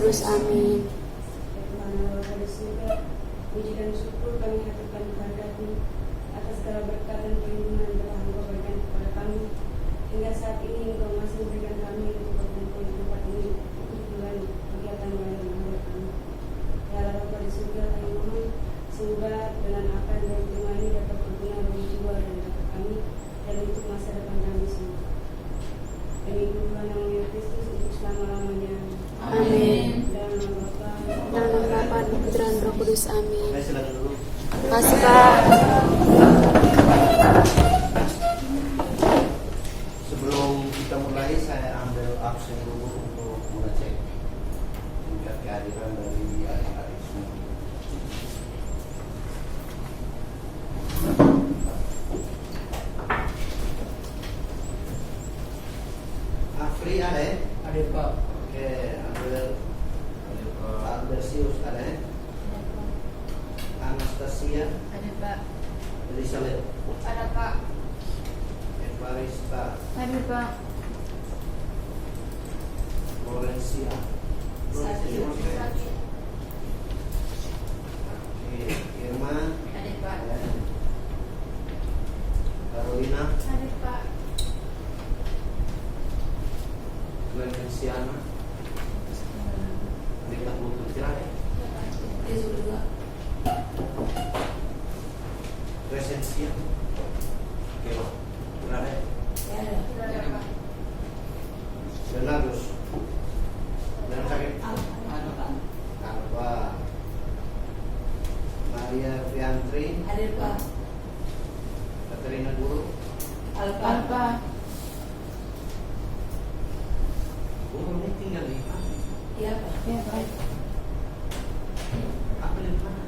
Kudus. Amin. Tuhan Allah pada surga, puji dan syukur kami haturkan kehadirat-Mu atas segala berkat dan perlindungan yang telah Engkau berikan kepada kami. Hingga saat ini Engkau masih memberikan kami untuk berkumpul di tempat ini untuk menjalani kegiatan ibadah menghadap kami. Ya Allah Bapa di surga, kami mohon semoga dengan apa yang dari terima ini dapat berguna bagi jiwa dan dapat kami dan untuk masa depan kami semua. Demi Tuhan yang Mulia Kristus untuk selama-lamanya. Amin. Dalam nama Bapa, Dalam nama Bapa dan Putra dan Roh Kudus. Amin. Saya silakan dulu. Terima kasih Pak. Sebelum kita mulai, saya ambil absen dulu untuk mengecek tingkat kehadiran dari adik-adik semua. Afri ada ya? Ada Pak. Oke, ambil Albersius ada ya? Anastasia, Ada Pak. Elizabeth, Ada Pak. Evarista, Ada Pak. Florencia. Sakit. Oke, Irma, Ada Pak. Carolina, Ada Pak. Clemenciana, Rita Putri, Yesus juga. Presencia, oke, benar ya? Ya ada. Ada Pak. Bernardus, dan sakit. Ada Pak. Alva, Maria Fiantri, Ada Pak. Katerina Guru, Alpa. Guru ini tinggal di mana? Iya Pak. Iya Pak. Apa di mana?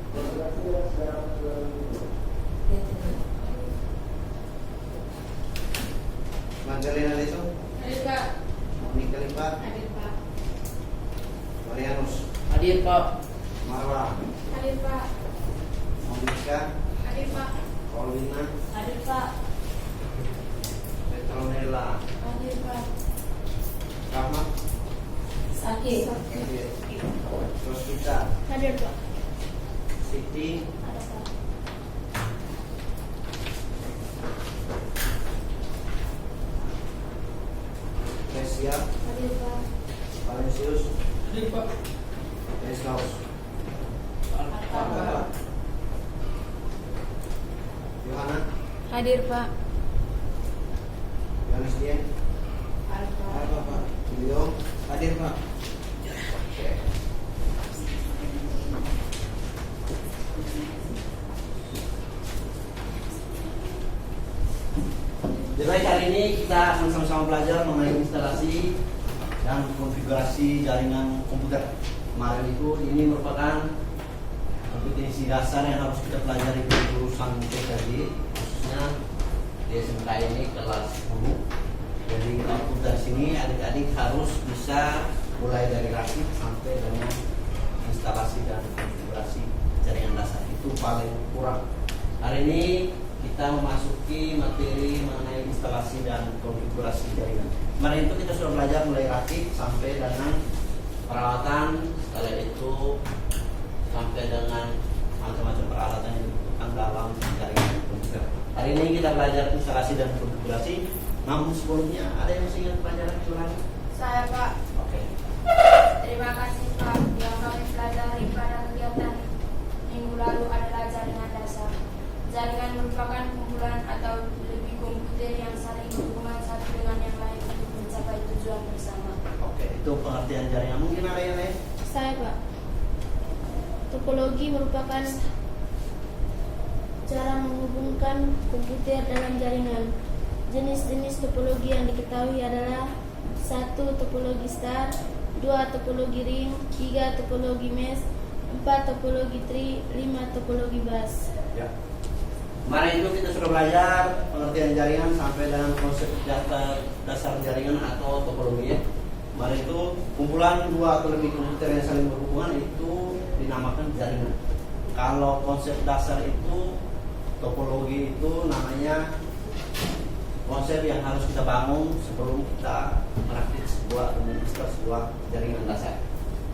Magdalena Leso, Ada Pak. Monica Lipat, Ada Pak. Marianus, Hadir Pak. Marwa, Ada Pak. Monica, Ada Pak. Paulina, Ada Pak. Petronella, Ada Pak. Rahmat, Sakit. Rosita, Ada Pak. Siti, Ada Pak. Gresia, Ada Pak. Valencius, Hadir Pak. Eslaus, Ada. Yohana, Hadir Pak. Yohanes Dian, Alpa. Julio, Hadir Pak. oke. Jadi baik, hari ini kita akan sama-sama belajar mengenai instalasi dan konfigurasi jaringan komputer. Kemarin itu ini merupakan kompetensi dasar yang harus kita pelajari di jurusan TKJ, khususnya di SMK ini kelas 10. Jadi output dari sini adik-adik harus bisa mulai dari rakit sampai dengan instalasi dan konfigurasi jaringan dasar, itu paling kurang. Hari ini kita memasuki materi mengenai instalasi dan konfigurasi jaringan. Kemarin itu kita sudah belajar mulai rakit sampai dengan perawatan, setelah itu sampai dengan macam-macam peralatan yang dibutuhkan dalam jaringan komputer. Hari ini kita belajar instalasi dan konfigurasi. Namun sebelumnya ada yang masih ingat pelajaran curang? Saya Pak. Oke. Terima kasih Pak. Yang kami pelajari pada kegiatan minggu lalu adalah jaringan dasar. Jaringan merupakan kumpulan atau lebih komputer yang saling berhubungan satu dengan yang lain untuk mencapai tujuan bersama. Oke, itu pengertian jaringan. Mungkin ada yang lain? Saya Pak. Topologi merupakan cara menghubungkan komputer dalam jaringan. Jenis-jenis topologi yang diketahui adalah 1. Topologi star, 2. Topologi ring, 3. Topologi mesh, 4. Topologi tree, 5. Topologi bus. Ya. Kemarin itu kita sudah belajar pengertian jaringan sampai dengan konsep dasar jaringan atau topologi ya. Kemarin itu kumpulan dua atau lebih komputer yang saling berhubungan itu dinamakan jaringan. Kalau konsep dasar itu topologi itu namanya konsep yang harus kita bangun sebelum kita merakit sebuah atau menginstal sebuah jaringan dasar.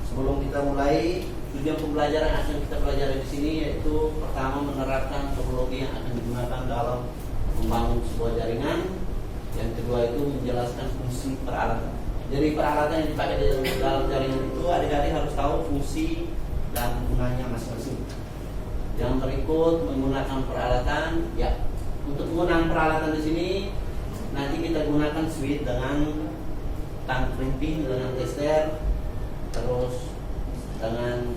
Sebelum kita mulai, tujuan pembelajaran yang akan kita pelajari di sini yaitu pertama menerapkan topologi yang akan digunakan dalam membangun sebuah jaringan. Yang kedua itu menjelaskan fungsi peralatan. Jadi peralatan yang dipakai di dalam jaringan itu adik-adik harus tahu fungsi dan gunanya masing-masing. Yang berikut menggunakan peralatan, ya untuk penggunaan peralatan di sini nanti kita gunakan switch dengan tang crimping, dengan tester, terus dengan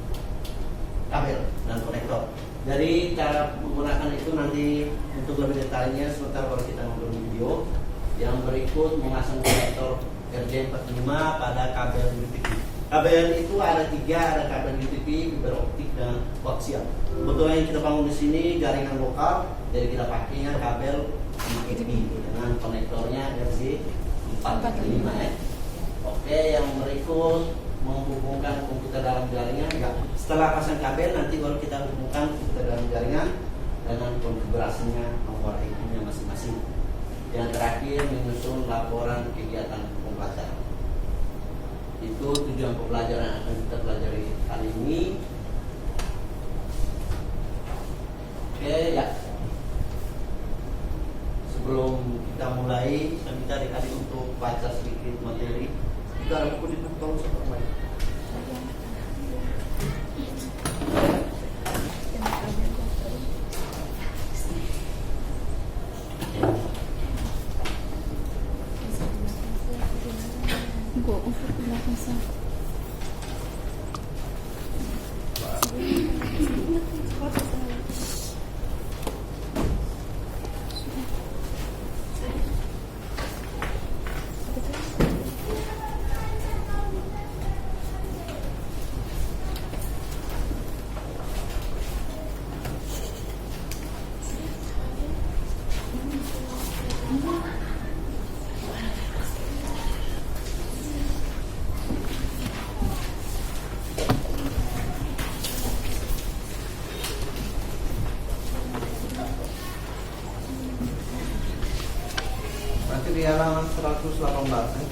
kabel dan konektor. Jadi cara menggunakan itu nanti untuk lebih detailnya sebentar kalau kita ngobrol di video. Yang berikut memasang konektor RJ45 pada kabel UTP. Kabel itu ada 3, ada kabel UTP, fiber optik dan koaksial. Kebetulan yang kita bangun di sini jaringan lokal, jadi kita pakainya kabel UTP dengan konektornya RJ45 ya. Oke, yang berikut menghubungkan komputer dalam jaringan. Ya, setelah pasang kabel nanti baru kita hubungkan komputer dalam jaringan dengan konfigurasinya, nomor IP-nya masing-masing. Yang terakhir menyusun laporan kegiatan pembelajaran. Itu tujuan pembelajaran yang akan kita pelajari kali ini. Oke ya. Sebelum kita mulai, saya minta adik-adik untuk baca sedikit materi. Kita ada buku di tolong seperti ini. Nanti di halaman 118 ya.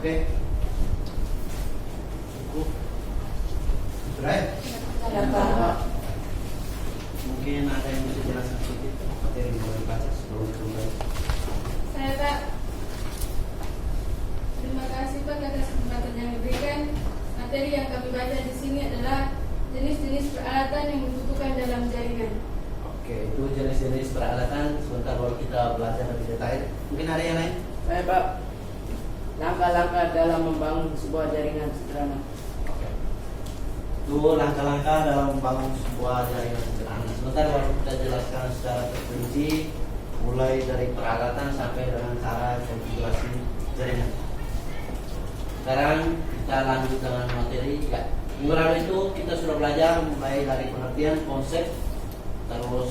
Oke. Cukup. Sudah ya? Ya Pak. Mungkin ada yang bisa jelaskan sedikit materi yang boleh baca sebelum kembali. Saya Pak. Terima kasih Pak atas kesempatan yang diberikan. Materi yang kami baca di sini adalah jenis-jenis peralatan yang dibutuhkan dalam jaringan. Oke, itu jenis-jenis peralatan. Sebentar kalau kita belajar lebih detail. Mungkin ada yang lain? Saya Pak. Langkah-langkah dalam membangun sebuah jaringan sederhana. Oke. Itu langkah-langkah dalam membangun sebuah jaringan sederhana. Sebentar kalau kita jelaskan secara terperinci, mulai dari peralatan sampai dengan cara konfigurasi jaringan. Sekarang kita lanjut dengan materi. Ya, minggu lalu itu kita sudah belajar mulai dari pengertian konsep, terus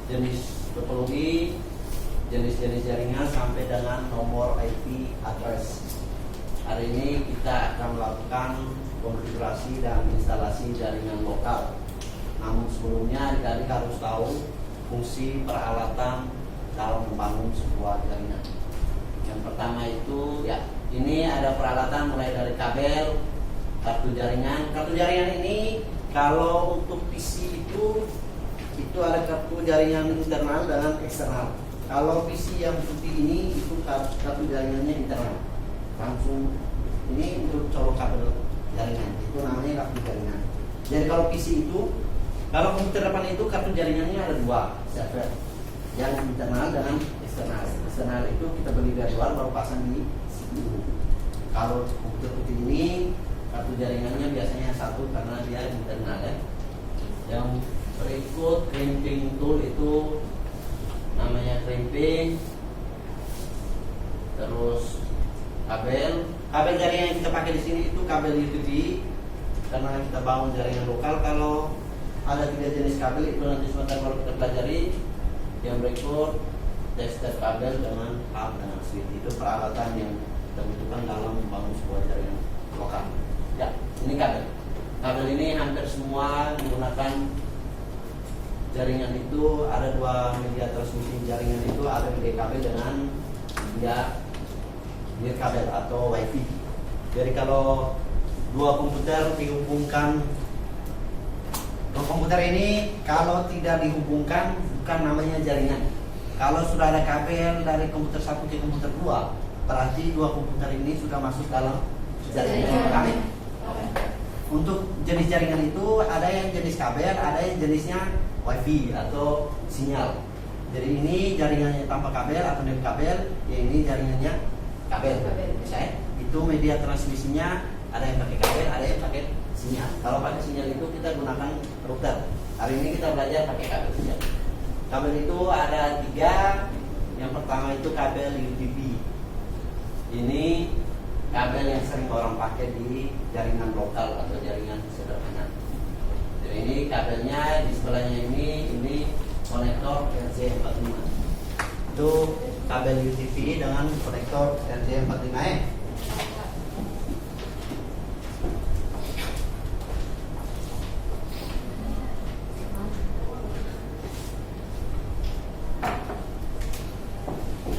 jenis topologi, jenis-jenis jaringan sampai dengan nomor IP address. Hari ini kita akan melakukan konfigurasi dan instalasi jaringan lokal. Namun sebelumnya adik-adik harus tahu fungsi peralatan dalam membangun sebuah jaringan. Yang pertama itu ya, ini ada peralatan mulai dari kabel, kartu jaringan. Kartu jaringan ini kalau untuk PC itu ada kartu jaringan internal dan eksternal. Kalau PC yang putih ini itu kartu jaringannya internal. Langsung ini untuk colok kabel jaringan. Itu namanya kartu jaringan. Jadi kalau PC itu, kalau komputer depan itu kartu jaringannya ada dua server. Yang internal dan eksternal. Eksternal itu kita beli dari luar baru pasang di CPU. Kalau komputer putih ini kartu jaringannya biasanya satu karena dia internal ya. Yang berikut crimping tool itu namanya crimping. Terus kabel jaringan yang kita pakai di sini itu kabel UTV karena kita bangun jaringan lokal. Kalau ada 3 jenis kabel itu nanti sebentar kalau kita pelajari. Yang berikut tester kabel dengan hub dengan switch. Itu peralatan yang kita butuhkan dalam membangun sebuah jaringan lokal. Ya, ini kabel. Kabel ini hampir semua menggunakan jaringan itu ada 2 media transmisi jaringan itu ada media kabel dengan media kabel atau WiFi. Jadi kalau 2 komputer dihubungkan, 2 komputer ini kalau tidak dihubungkan bukan namanya jaringan. Kalau sudah ada kabel dari komputer 1 ke komputer 2, berarti 2 komputer ini sudah masuk dalam jaringan. Kami. Untuk jenis jaringan itu ada yang jenis kabel, ada yang jenisnya WiFi atau sinyal. Jadi ini jaringannya tanpa kabel atau dengan kabel, ya ini jaringannya kabel. Saya itu media transmisinya ada yang pakai kabel, ada yang pakai sinyal. Kalau pakai sinyal itu kita gunakan router. Hari ini kita belajar pakai kabel saja. Kabel itu ada 3. Yang pertama itu kabel UTP. Ini kabel yang sering orang pakai di jaringan lokal atau jaringan sederhana. Jadi ini kabelnya di sebelahnya ini konektor RJ45. Itu kabel UTP dengan konektor RJ45E.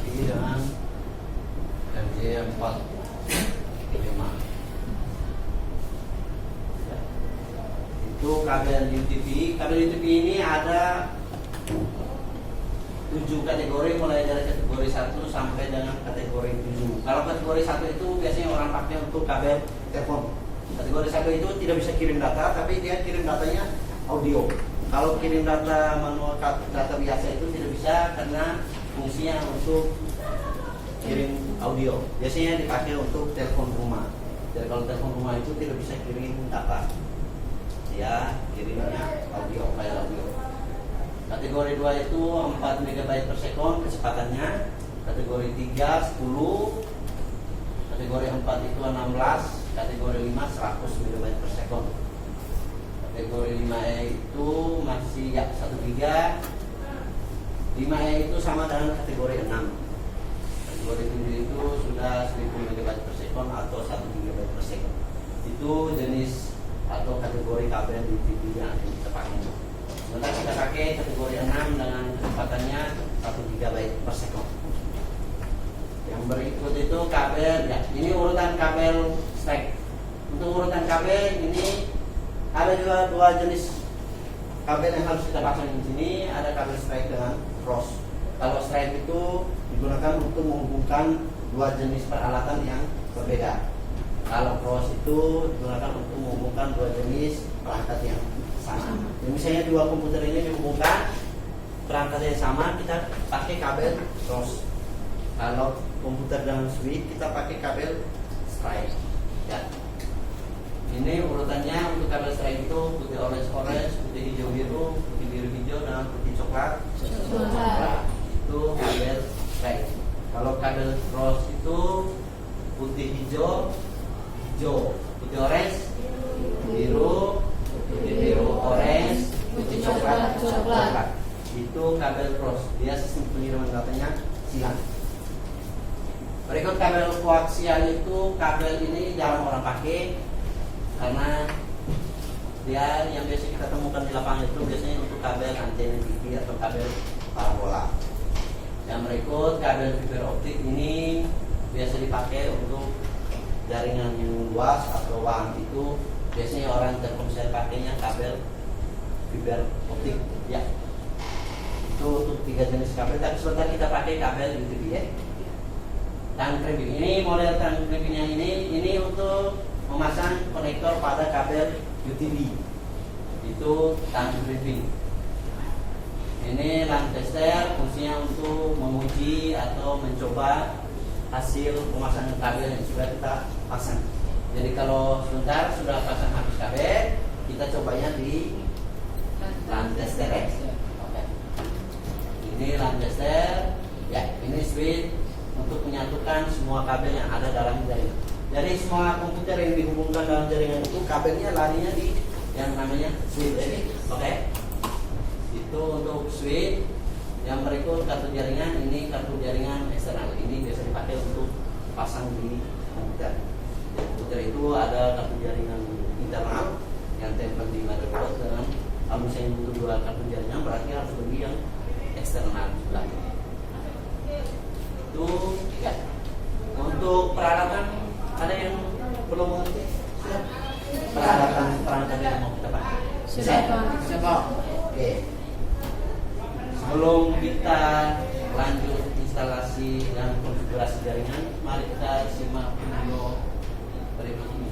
Ini dengan RJ45. Itu kabel UTP. Kabel UTP ini ada 7 kategori mulai dari kategori 1 sampai dengan kategori 7. Kalau kategori 1 itu biasanya orang pakai untuk kabel telepon. Kategori 1 itu tidak bisa kirim data, tapi dia kirim datanya audio. Kalau kirim data manual data biasa itu tidak bisa karena fungsinya untuk kirim audio. Biasanya dipakai untuk telepon rumah. Jadi kalau telepon rumah itu tidak bisa kirim data. Ya, kirimnya audio, file audio. Kategori 2 itu 4 MB per sekon kecepatannya. Kategori 3 10. Kategori 4 itu 16. Kategori 5 100 MB per sekon. Kategori 5E itu masih ya 1 GB. 5E itu sama dengan kategori 6. Kategori 7 itu sudah 1000 MB per sekon atau 1 GB per sekon. Itu jenis atau kategori kabel UTP yang kita pakai. Sebentar kita pakai kategori 6 dengan kecepatannya 1 GB per sekon. Yang berikut itu kabel ya, ini urutan kabel stack. Untuk urutan kabel ini ada juga dua jenis kabel yang harus kita pasang di sini. Ada kabel straight dengan cross. Kalau straight itu digunakan untuk menghubungkan dua jenis peralatan yang berbeda. Kalau cross itu digunakan untuk menghubungkan dua jenis perangkat yang sama. Jadi misalnya dua komputer ini dihubungkan perangkat yang sama, kita pakai kabel cross. Kalau komputer dan switch kita pakai kabel straight. Ya. Ini urutannya untuk kabel straight itu putih orange, putih hijau biru, putih biru hijau, dan putih coklat. Itu kabel straight. Kalau kabel cross itu putih hijau, putih orange, biru, putih biru, orange, putih coklat. Itu kabel cross. Dia sistem pengiriman datanya silang. Berikut kabel koaksial itu, kabel ini jarang orang pakai karena dia yang biasa kita temukan di lapangan itu biasanya untuk kabel antena TV atau kabel parabola. Yang berikut kabel fiber optik ini biasa dipakai untuk jaringan yang luas atau WAN. Itu biasanya orang Telkomsel pakainya kabel fiber optik. Ya, itu untuk 3 jenis kabel. Tapi sebentar kita pakai kabel UTV ya. Tang crimping ini, model tang crimpingnya ini untuk memasang konektor pada kabel UTV. Itu tang crimping. Ini lamp tester, fungsinya untuk menguji atau mencoba hasil pemasangan kabel yang sudah kita pasang. Jadi kalau sebentar sudah pasang habis kabel, kita cobanya di lamp tester. Oke. Ini lamp tester. Ya, ini switch untuk menyatukan semua kabel yang ada dalam jaringan. Jadi semua komputer yang dihubungkan dalam jaringan itu kabelnya larinya di yang namanya switch. Oke. Itu untuk switch. Yang berikut kartu jaringan, ini kartu jaringan eksternal. Ini biasa dipakai untuk pasang di komputer. Di komputer itu ada kartu jaringan internal yang tempel di motherboard, dengan kalau misalnya butuh 2 kartu jaringan berarti harus beli yang eksternal juga. Itu ya. Untuk peralatan ada yang belum mengerti? Peralatan yang mau kita pakai. Sudah. Oke. Sebelum kita lanjut instalasi dan konfigurasi jaringan, mari kita simak video berikut ini.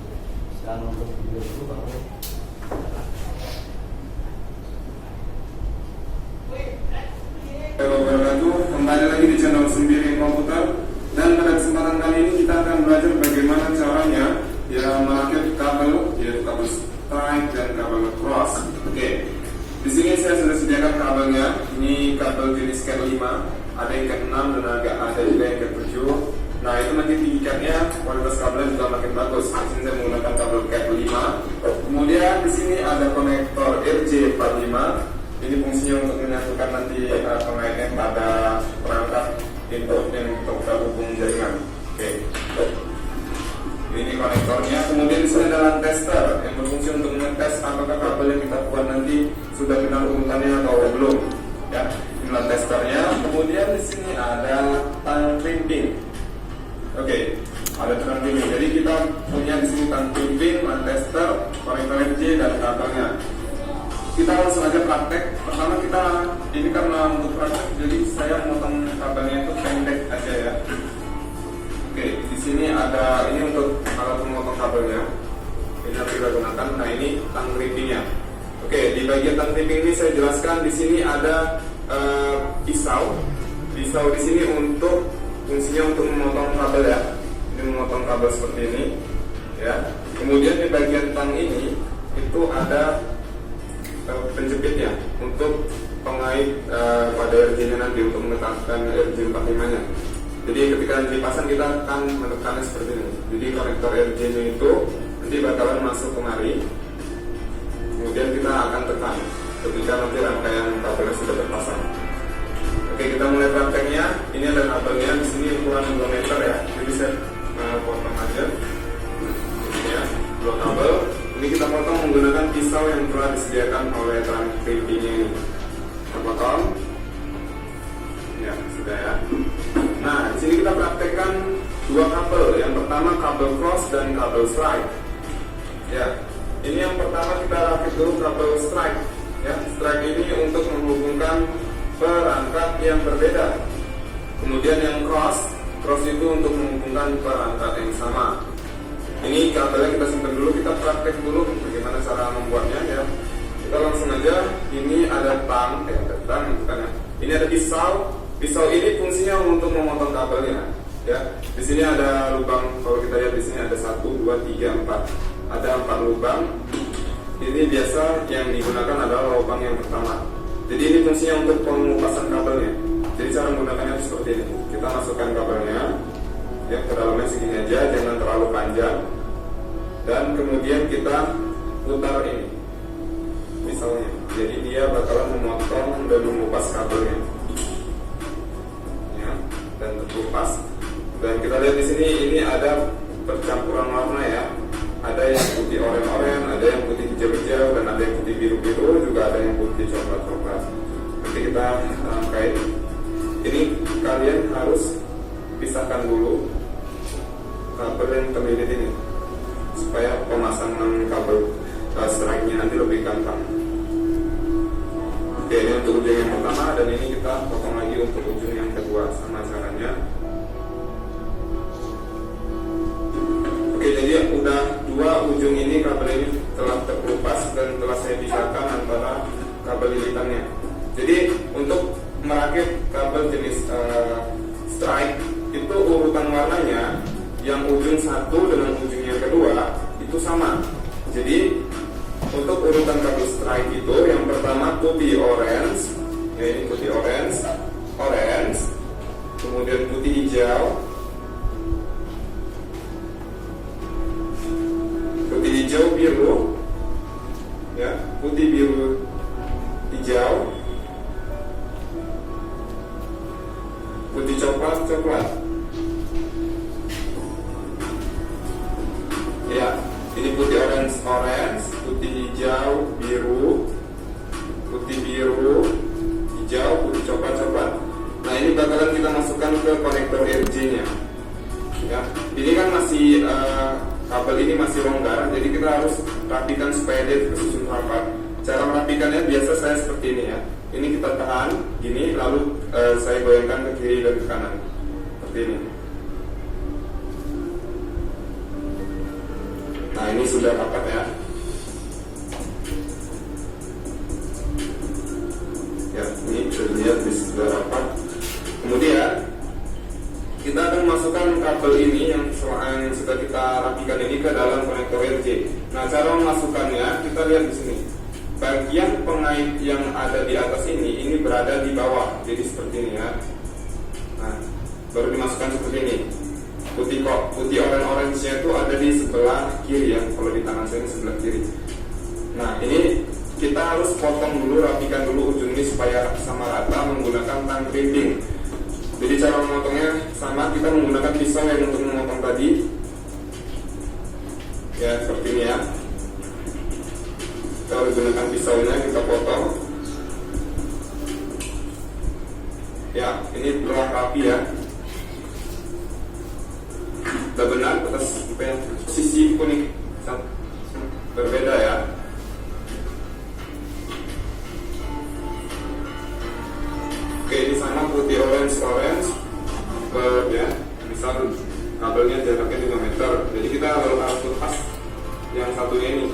Sekarang untuk video itu baru. Kembali lagi di channel Sembiring Komputer, dan pada kesempatan kali ini kita akan belajar bagaimana caranya merakit kabel, yaitu kabel straight dan kabel cross. Oke. Di sini saya sudah sediakan kabelnya. Ini kabel jenis Cat 5, ada yang Cat 6 dan ada juga yang Cat 7. Nah, itu nanti tinggikannya, kualitas kabelnya juga makin bagus. Di sini saya menggunakan kabel Cat 5. Kemudian di sini ada konektor RJ45. Ini fungsinya untuk menyatukan nanti pengaitan pada perangkat input yang untuk terhubung jaringan. Oke. Ini konektornya. Kemudian di sini ada lamp tester yang berfungsi untuk mengetes apakah kabel yang kita buat nanti sudah benar urutannya atau belum. Ya, ini lamp testernya. Kemudian di sini ada tang crimping. Oke, ada tang crimping. Jadi kita punya di sini tang crimping, lamp tester, konektor RJ dan kabelnya. Kita langsung aja praktek. Pertama kita ini karena untuk praktek, jadi saya motong kabelnya itu pendek aja ya. Oke, di sini ada ini untuk alat memotong kabelnya. Ini yang kita gunakan. Nah, ini tang crimpingnya. Oke, di bagian tang crimping ini saya jelaskan di sini ada pisau. Pisau di sini untuk fungsinya untuk memotong kabel ya. Ini memotong kabel seperti ini, ya. Kemudian di bagian tang ini itu ada penjepitnya untuk pengait pada RJ-nya nanti untuk menetapkan RJ45-nya. Jadi ketika dipasang kita akan menekannya seperti ini. Jadi konektor RJ-nya itu nanti bakalan masuk kemari. Kemudian kita akan tekan ketika nanti rangkaian kabelnya sudah terpasang. Oke, kita mulai prakteknya. Ini ada kabelnya di sini ukuran 2 meter ya. Jadi saya potong aja. Ini ya, 2 kabel. Ini kita potong menggunakan pisau yang telah disediakan oleh tang crimpingnya ini. Kita potong. Ya, sudah ya. Nah, di sini kita praktekkan 2 kabel. Yang pertama kabel cross dan kabel straight. Ya, ini yang pertama kita satu kabel strike. Ya, strike ini untuk menghubungkan perangkat yang berbeda. Kemudian yang cross itu untuk menghubungkan perangkat yang sama. Ini kabelnya kita simpan dulu, kita praktek dulu bagaimana cara membuatnya ya. Kita langsung aja. Ini ada tang, bukan ya. Ini ada pisau. Pisau ini fungsinya untuk memotong kabelnya. Ya, di sini ada lubang. Kalau kita lihat di sini ada 1, 2, 3, 4. Ada 4 lubang. Ini biasa yang digunakan adalah lubang yang pertama. Jadi ini fungsinya untuk pengupasan kabelnya. Jadi cara menggunakannya seperti ini. Kita masukkan kabelnya ya ke dalamnya segini aja, jangan terlalu panjang. Dan kemudian kita putar ini pisaunya. Jadi dia bakalan memotong dan mengupas kabelnya. Ya, dan terkupas. Dan kita lihat di sini ini ada percampuran warna ya. Ada yang putih oranye-oranye, ada yang putih hijau-hijau, dan ada yang putih biru-biru, juga ada yang putih coklat-coklat. Nanti kita kait. Ini kalian harus pisahkan dulu kabel yang terlilit ini supaya pemasangan kabel strike-nya nanti lebih gampang. Oke, ini untuk ujung yang pertama, dan ini kita potong lagi untuk ujung yang kedua. Sama caranya. Oke, jadi udah dua ujung ini, kabel ini telah terkelupas dan telah saya pisahkan antara kabel lilitannya. Jadi untuk merakit kabel jenis strike itu urutan warnanya yang ujung satu dengan ujung yang kedua itu sama. Jadi untuk urutan kabel strike itu yang pertama putih orange, ya ini putih orange, kemudian putih hijau, biru, ya putih biru hijau, putih coklat. Ya, ini putih orange, putih hijau, putih biru, hijau, putih coklat. Nah, ini bakalan kita masukkan ke konektor RJ-nya. Ya, ini kan masih kabel ini masih longgar, jadi kita harus rapikan supaya dia tersusun rapat. Cara merapikannya biasa saya seperti ini ya. Ini kita tahan gini, lalu saya goyangkan ke kiri dan ke kanan seperti ini. Nah, ini sudah rapat ya. Ya, ini sudah lihat sudah rapat. Kemudian kita akan masukkan kabel ini yang sudah kita rapikan ini ke dalam konektor RJ. Nah, cara memasukkannya kita lihat di sini. Bagian pengait yang ada di atas ini berada di bawah. Jadi seperti ini ya. Nah, baru dimasukkan seperti ini. Putih orange-nya itu ada di sebelah kiri ya. Kalau di tangan saya ini sebelah kiri. Nah, ini kita harus potong dulu, rapikan dulu ujung ini supaya sama rata menggunakan tang crimping. Jadi cara memotongnya sama, kita menggunakan pisau yang untuk memotong tadi. Ya, seperti ini ya. Kita gunakan pisaunya, kita potong. Ya, ini telah rapi ya. Sudah benar, atas sisi kuning berbeda ya. Oke, ini sama putih orange, ya. Misal kabelnya jaraknya 5 meter, jadi kita harus lepas yang satunya ini,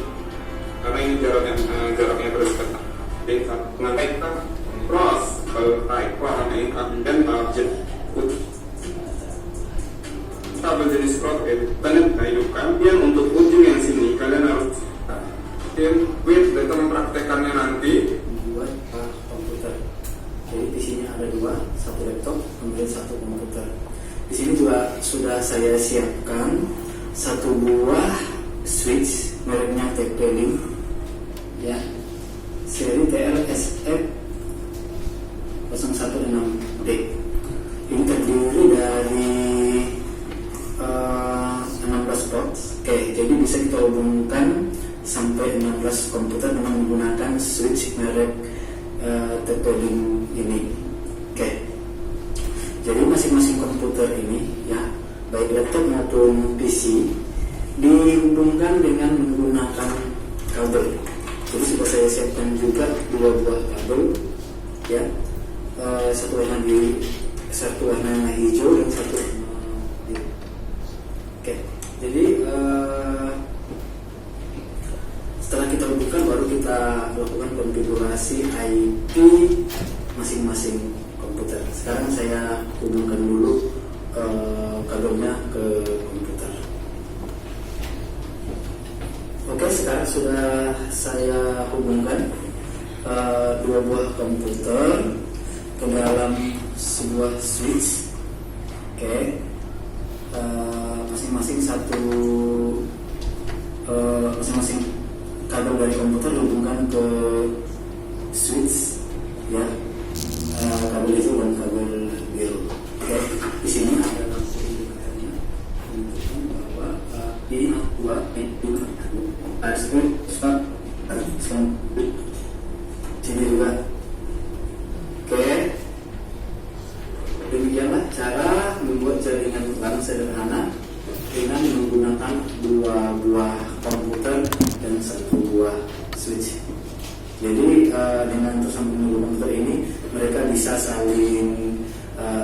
karena ini jaraknya berdekat. Jadi nanti kita cross tarik warna ini dan target putih. Kabel jenis cross kalian hidupkan, yang untuk ujung yang sini kalian harus with dan mempraktekannya nanti buat komputer. Jadi di sini ada dua, satu laptop, kemudian satu komputer. Di sini juga sudah saya siapkan satu buah switch mereknya TP-Link, ya, seri TRSF 016D. Ini terdiri dari 16 port. Oke, jadi bisa kita hubungkan sampai 16 komputer dengan menggunakan switch merek TP-Link ini. Oke. Jadi masing-masing komputer ini ya, baik laptop maupun PC, dihubungkan dengan menggunakan kabel. Jadi sudah saya siapkan juga 2 buah kabel, ya, satu warna hijau dan satu biru. Oke, jadi setelah kita hubungkan baru kita lakukan konfigurasi IP masing-masing komputer. Sekarang saya hubungkan dulu kabelnya ke komputer. Oke, sekarang sudah saya hubungkan 2 buah komputer ke dalam sebuah switch. Oke, masing-masing kabel dari komputer dihubungkan ke switch, ya. Kabel itu dan kabel biru. Oke, di sini ada indikatornya menunjukkan bahwa ini 2 sini juga. Oke, demikianlah cara membuat jaringan LAN sederhana dengan menggunakan 2 buah komputer dan 1 buah switch. Jadi dengan tersambungnya komputer ini mereka bisa saling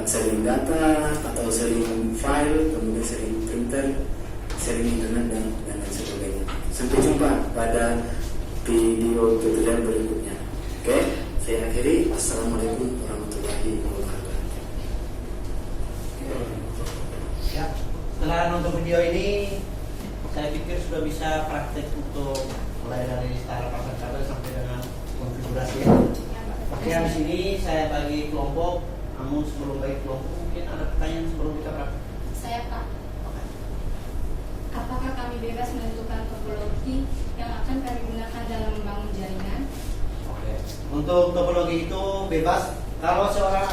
sharing data atau sharing file, kemudian sharing printer, sharing internet dan lain sebagainya. Sampai jumpa pada video tutorial berikutnya. Oke, saya akhiri. Assalamualaikum warahmatullahi wabarakatuh. Ya, setelah nonton video ini, saya pikir sudah bisa praktek untuk mulai dari start pasang kabel sampai dengan konfigurasi. Oke, di sini saya bagi kelompok. Namun sebelum bagi kelompok, mungkin ada pertanyaan sebelum kita praktek. Saya Pak, apakah kami bebas menentukan topologi yang akan kami gunakan dalam membangun jaringan? Oke. Untuk topologi itu bebas. Kalau seorang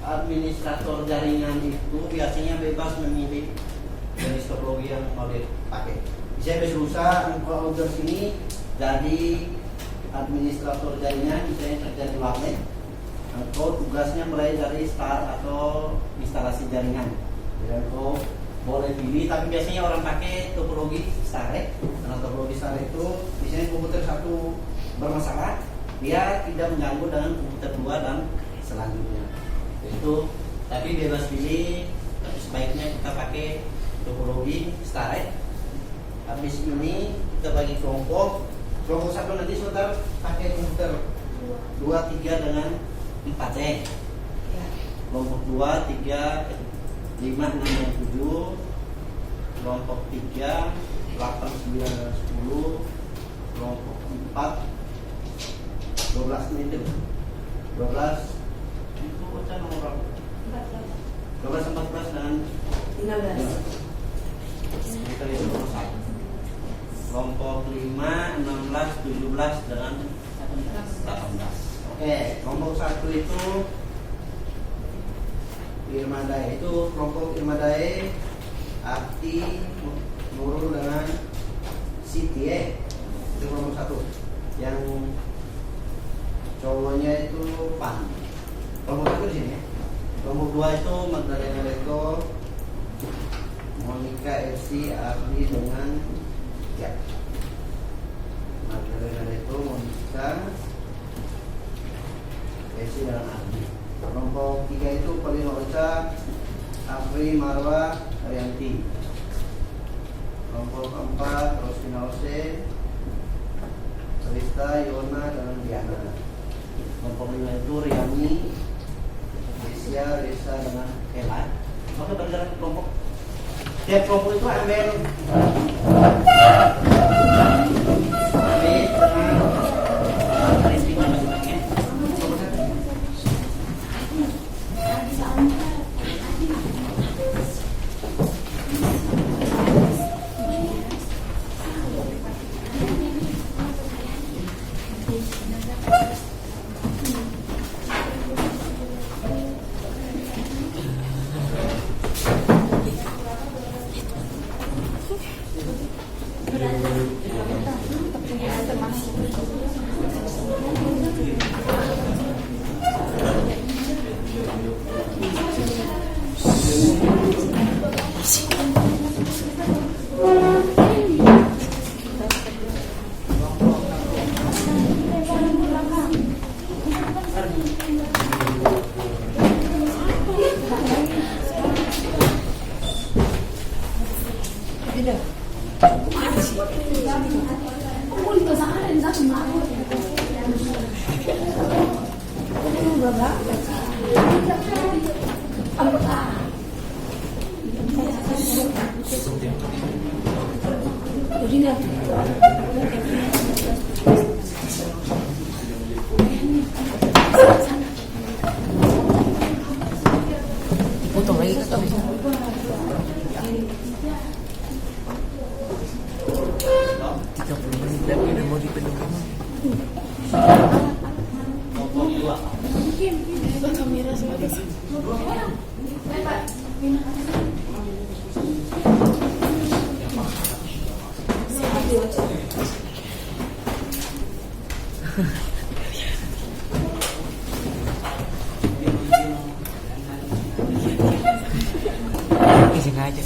administrator jaringan itu biasanya bebas memilih jenis topologi yang mau dipakai. Saya berusaha untuk sini jadi administrator jaringan, misalnya terjadi warnet. Engkau tugasnya mulai dari start atau instalasi jaringan. Dan engkau boleh pilih, tapi biasanya orang pakai topologi StarRed. Karena topologi StarRed itu misalnya komputer satu bermasalah, dia tidak mengganggu dengan komputer 2 dan selanjutnya. Itu, tapi bebas pilih. Tapi sebaiknya kita pakai topologi StarRed. Habis ini kita bagi kelompok. Kelompok 1 nanti saudara pakai komputer 2, 3 dengan 4 kelompok 2, 3, 5, 6, dan 7. Kelompok 3, 8, 9, dan 10. Kelompok 4, 12 ini 12 itu baca nomor berapa? 12, 14 dan 15. Kita lihat nomor 1. Kelompok 5, 16, 17 dan 18. Oke, kelompok 1 itu Irmadae. Itu kelompok Irmadae arti nurul dengan Siti, itu kelompok 1. Yang cowoknya itu Pan. Kelompok 1 di sini. Kelompok 2 itu Magdalena Leto, Monica FC Ardi dengan ya. Magdalena Leto, Monica FC dan Ardi. Kelompok 3 itu Polino Ocha, Afri Marwa, Arianti. Kelompok 4 Rosina Ose, Rista, Yona, dan Diana. Kelompok 5 itu Riani, Risa, dengan Ella. Oke, berdasarkan kelompok. Tiap kelompok itu ambil karakteristik masing-masing. Kelompok 2. Kamera sebagai sengaja.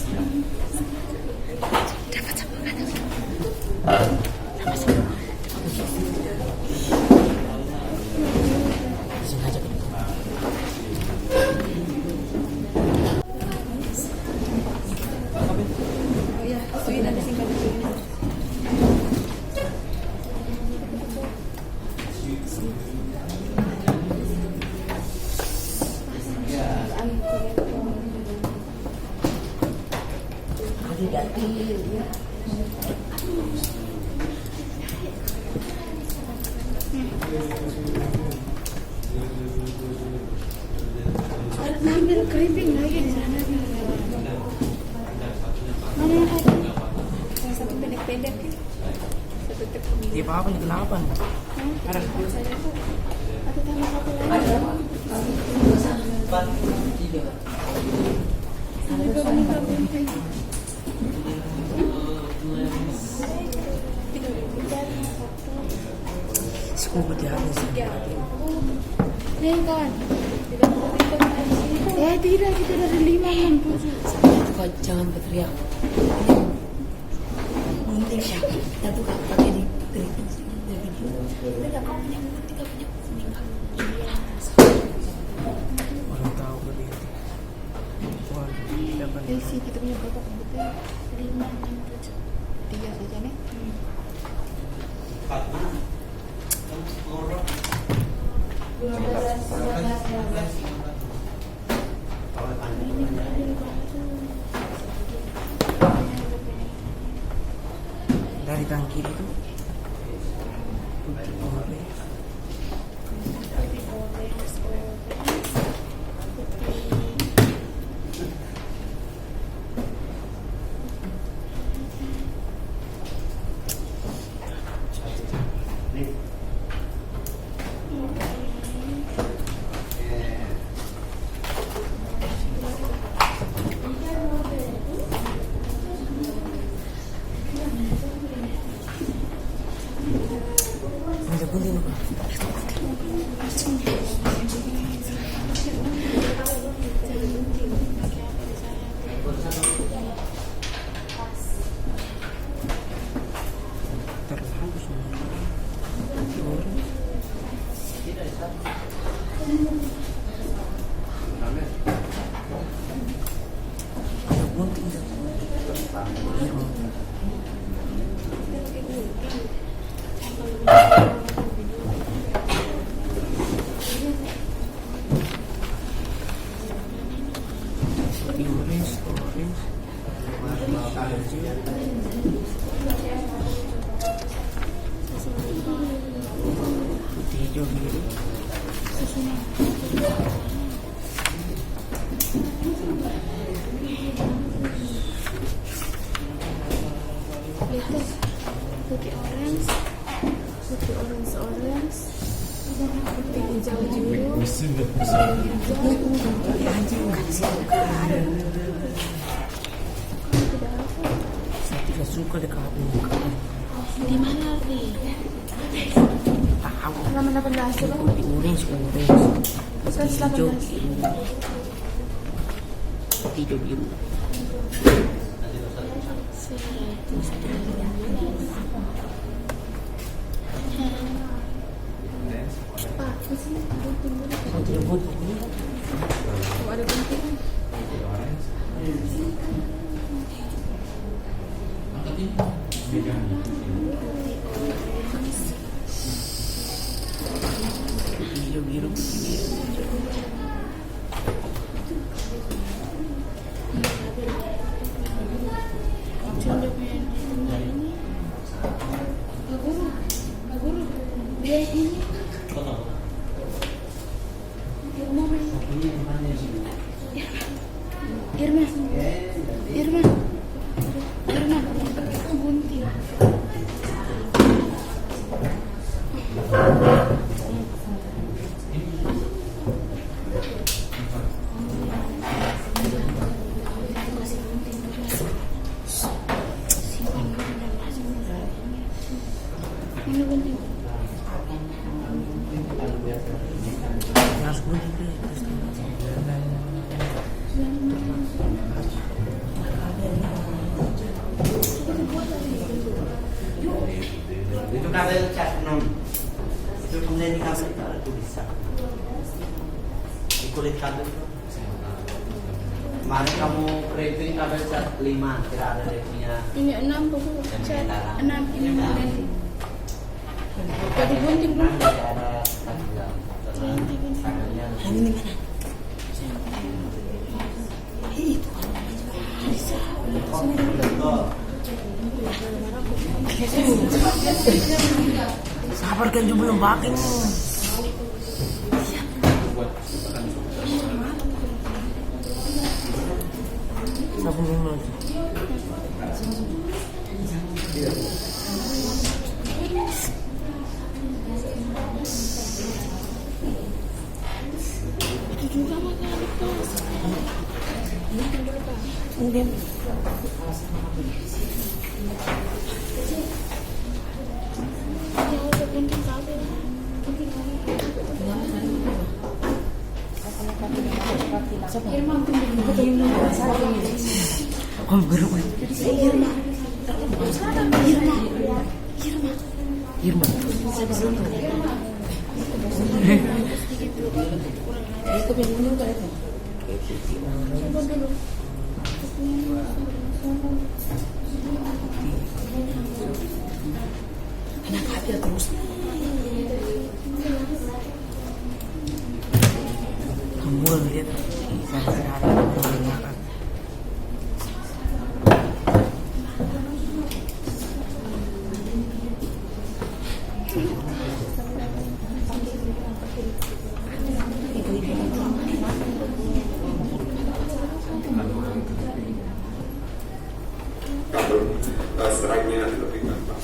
ambil keriting lagi di sana. Mana yang ada? Yang satu pendek-pendek kan? Satu tekun. Di apa nih kenapa? Ada tambah satu lagi. Ada boneka benteng. Sekubut ya habis. Nih kawan. Tidak, kita dari 5 Kau jangan berteriak. Penting siapa? Kita buka pakai di video. Tidak kau punya meninggal. Orang tahu begitu. Wah, dapat. sih kita punya berapa komputer? 5, 6, 7. 3 saja nih. 4 mana? 12. Dari tangan kiri itu. Putih orange, putih hijau biru, Saya tidak suka dekat di mana nih? tahu. Halaman 18 coba. Orange. Terus Hijau 18. biru. Hijau biru. Pak, di sini gunting dulu. Saya tidak butuh ini. Oh, ada gunting. Hijau biru. Contohnya ini. Pak Guru. Dia ini. Irma. Gunting. Harus bunyi deh. Itu kabel cat 6. Itu kemudian di kabel itu ada tulisan. Di kulit kabel itu. Kemarin kamu printing kabel cat 5, tidak ada dia punya. Ini 6 buku. yang Cat melarang. 6 ini Nah, ganti. Jadi gunting pun tidak ada kabel. Kabelnya Ini mana? Itu sabar kan juga belum pakai nih. Sabun dulu. Mungkin oh geruk Irma itu pindah juga itu anak hati terus kamu lihat sampai hari makan kabel strike-nya nanti lebih gampang.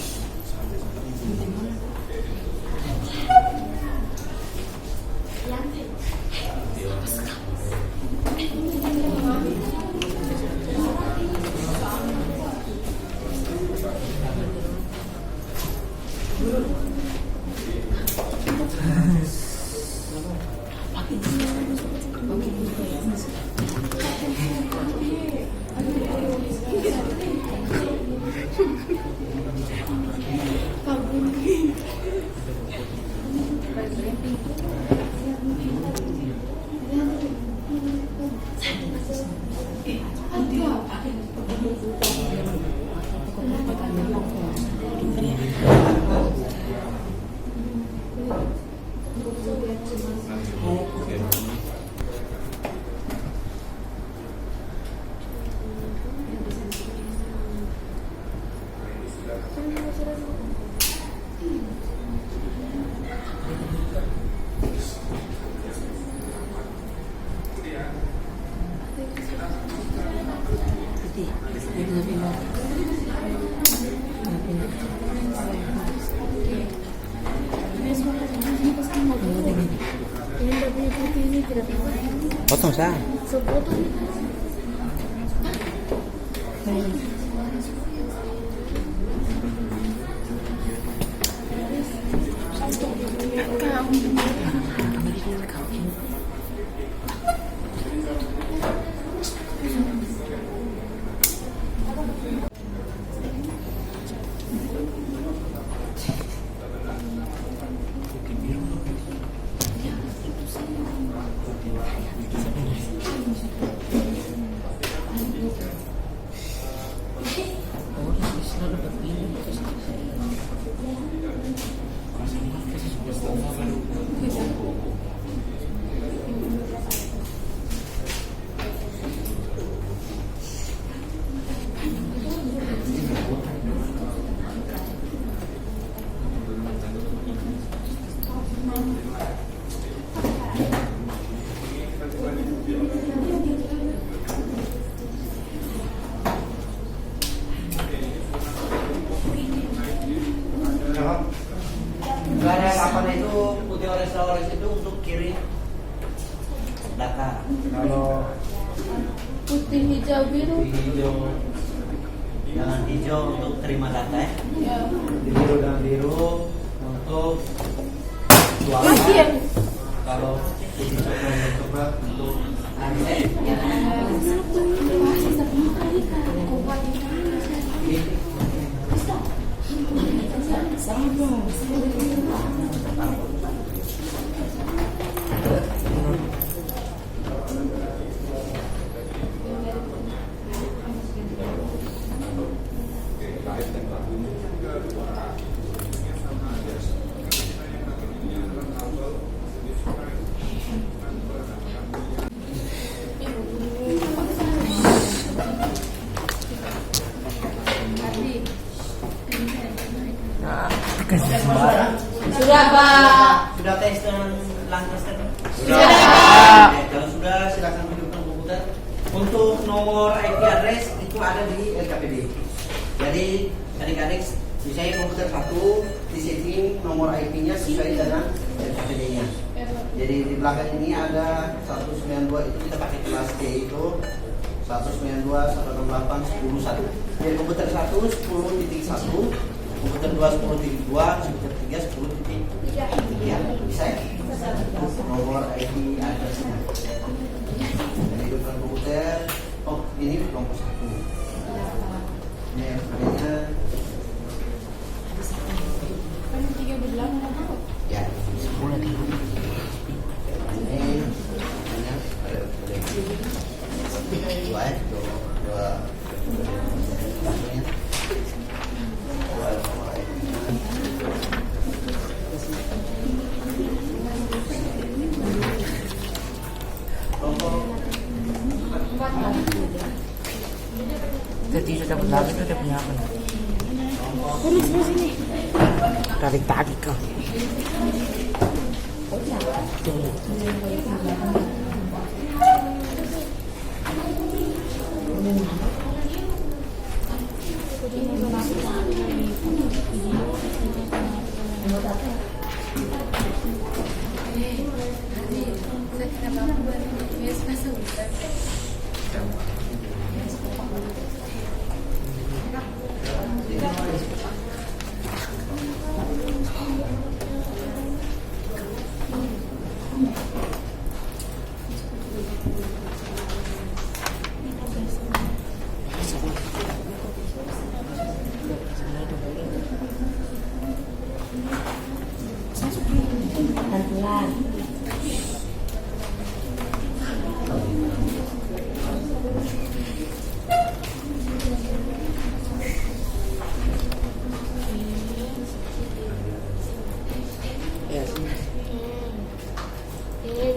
potong sah. Gada kapan itu putih orange itu untuk kirim data. Kalau putih hijau biru hijau, jangan hijau untuk terima data ya. ya Biru dan biru untuk suara. iya Kalau ini coba untuk Sudah, Pak. Sudah tes dan lantas tadi? Sudah, Pak. Kalau sudah silakan hidupkan komputer. Untuk nomor IP address itu ada di LKPD. Jadi adik-adik misalnya komputer 1 di setting nomor IP-nya sesuai dengan LKPD-nya. Jadi di belakang ini ada 192 itu kita pakai kelas D itu 192 168 101. Jadi komputer 1 10.1, komputer 2 10.2, komputer 3 10.3. Bisa ya? Nomor IP address-nya. Jadi hidupkan komputer. Oh, ini kelompok 1. Ini LKPD-nya. Ya, 10 lagi. Jadi sudah benar itu udah punya apa? Dari tadi kah?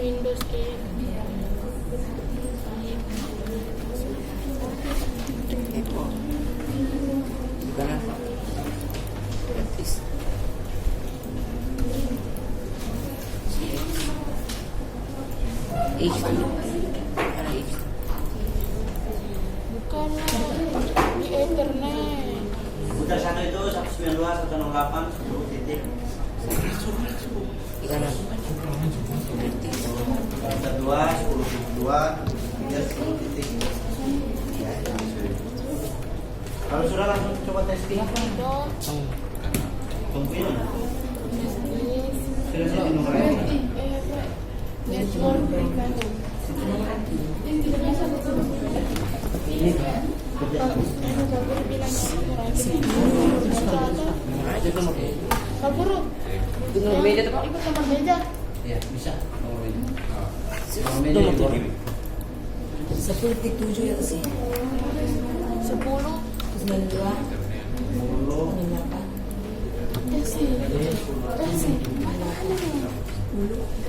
Windows bukan di internet. Komputer 1 itu 192 168 10 titik. Komputer 2 10.2 3 10 titik. Ya, kalau sudah langsung coba testing. Tungguin mana? Sudah setting nomor ini. Network Ini kerja Pak Guru, Nomor meja tuh, Pak. ikut nomor meja. ya bisa nomor ini. Nomor meja di bawah. 10.7 ya sih. 10. 92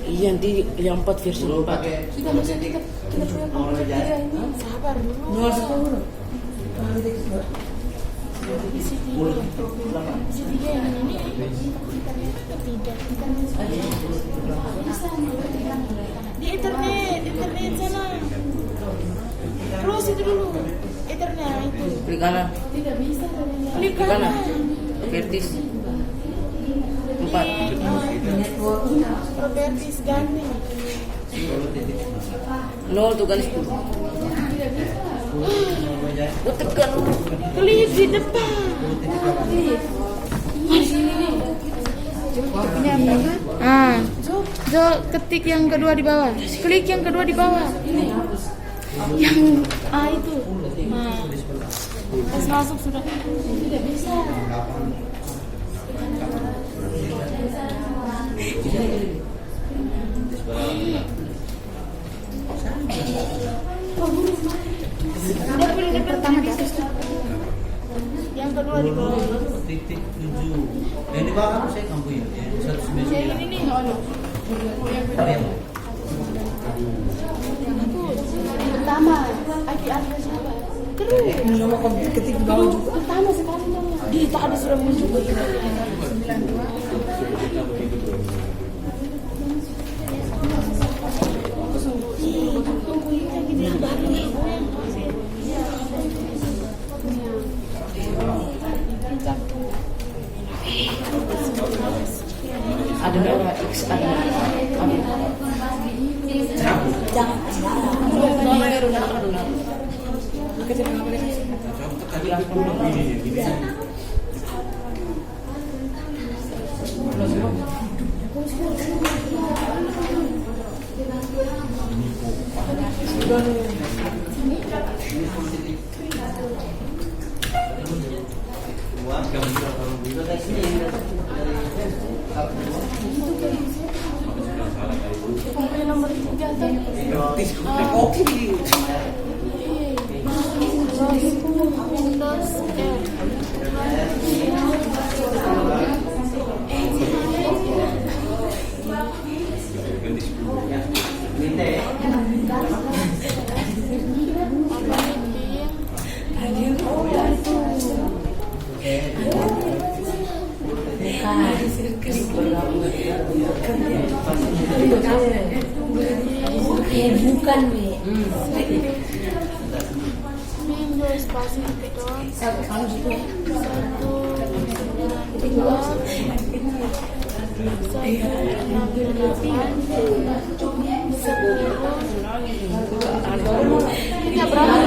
Iya nanti yang 4 versi 4. Pakai Kita masih kita nomor meja. sabar dulu. Nomor 10. Di sini yang ini tidak. Di internet sana. Terus itu dulu. Internet itu. Klik kanan. Tidak bisa. Klik Klik kanan. kanan. Vertis 4. Properties ganti. 0 tuh garis 10. Oh, tekan. Klik di depan. Di sini nih. Jo ketik yang kedua di bawah. Klik yang kedua di bawah. Yang itu. Nah. Pas masuk sudah tidak bisa. Yang pertama di atas. Yang kedua di bawah. Titik 7. Yang di bawah apa saya kampung ya? 199. Ini nih, pertama, adik-adik siapa? Terus. Nama komputer ketik di bawah juga. Pertama sekali namanya. Di tadi sudah muncul. 92. Ada berapa X ada. Jangan. Nomor 3 tuh. Windows Bukan nih. Windows pasti itu. Kalau gitu. 1, 2, 3, 4, 5, 6, 7, 8, 9, 10. Ini berapa?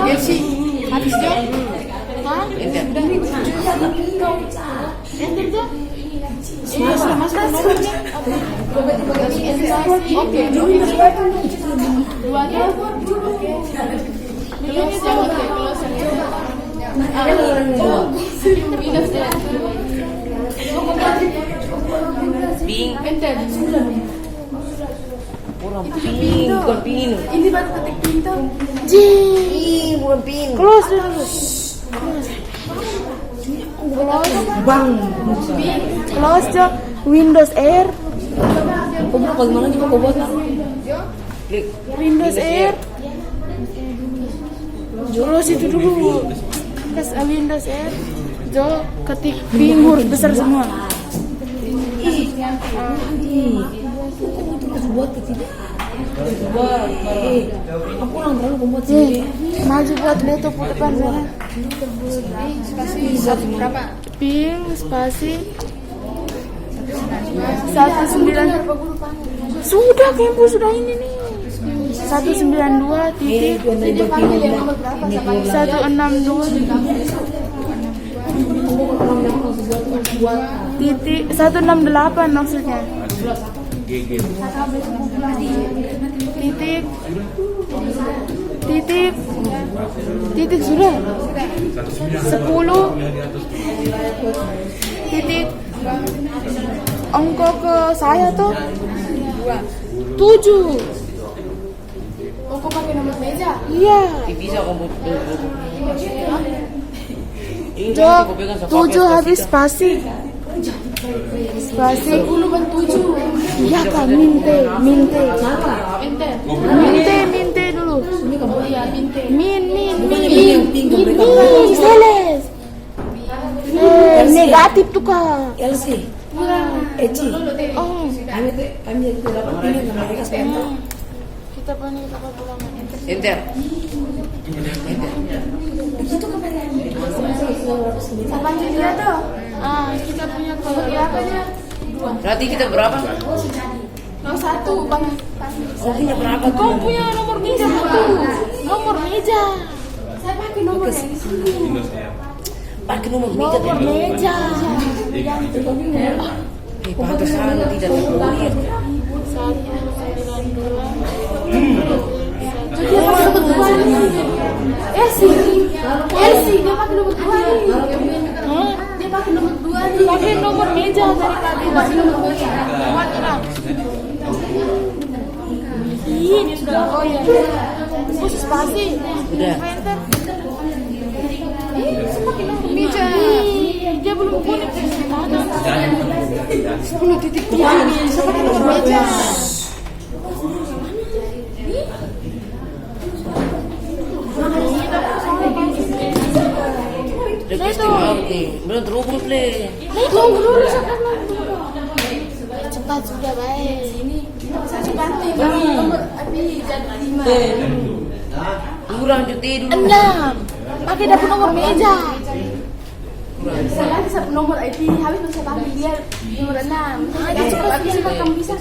Ya sih. Habis Jo? Hah? Enter Jo? Ini sudah masuk ke nomornya. Oke. Duanya. Nilainya jauh oke. Kalau Ping. enter. Orang ping, bukan ping. Ini baru ketik pintu. Bukan ping. Close dulu. Bang. Close Jo. Windows R. Kau mau bagaimana juga kau buat? Klik. Windows R. Close itu dulu. Press Windows R. Jo ketik ping huruf besar semua. Buat ketiga. Aku orang terlalu membuat sendiri. Maju buat laptop ke depan sana. Berapa? Ping spasi 19. Sudah Kempo sudah ini nih. 192 titik 162 titik 168 maksudnya. Titik sudah 10 titik angka ke saya tuh 7. Kok pakai nomor meja? Iya. Bisa komputer. Jo 7 habis spasi 10 ban 7. iya kan minte dulu Oh iya, binte. min seles negatif tuh kak LC. Eci. oh Kami itu dapat ini sama mereka sebentar. kita pulang Enter. Itu kemarin. Apa dia tuh? kita punya Berapanya? Berarti kita berapa? Nomor 1, Bang. Kau punya berapa? kau punya nomor meja nomor meja Saya pakai nomor yang di sini. Pakai nomor meja. nomor meja Pantesan tidak terkulit. 192. Jadi apa nomor 2 nih? Elsie dia pakai nomor 2 nih. Dia pakai nomor 2 nih. Pakai nomor meja dari tadi masih nomor 2. Ini sudah. Oh ya. Khusus pasti. Udah. Pakai nomor meja. Dia belum kulit. 10 titik dia. Pakai nomor meja. Belum terhubung play. Tunggu dulu cepat sudah baik. Ini saya bantu nomor api jadi 5. Kurang cuti dulu. 6. Pakai dapur nomor meja. Saya lagi satu nomor IP habis bisa panggil dia nomor 6. Cepat bisa kamu bisa.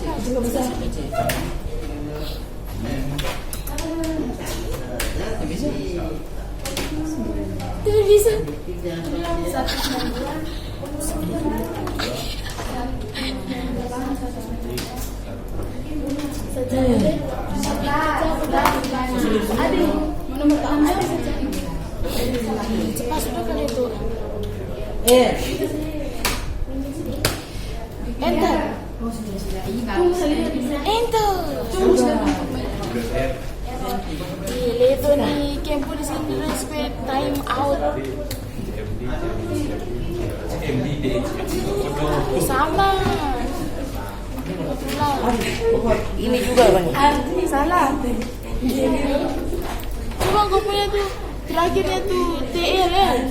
Tidak bisa. 192. Aduh, nomor tangan saja. Cepat sudah kan itu. Enter. Enter. Itu di Kempu di sini respect time out. Sama. Ini juga kan? Salah. Coba kau punya tuh terakhirnya tuh TLL.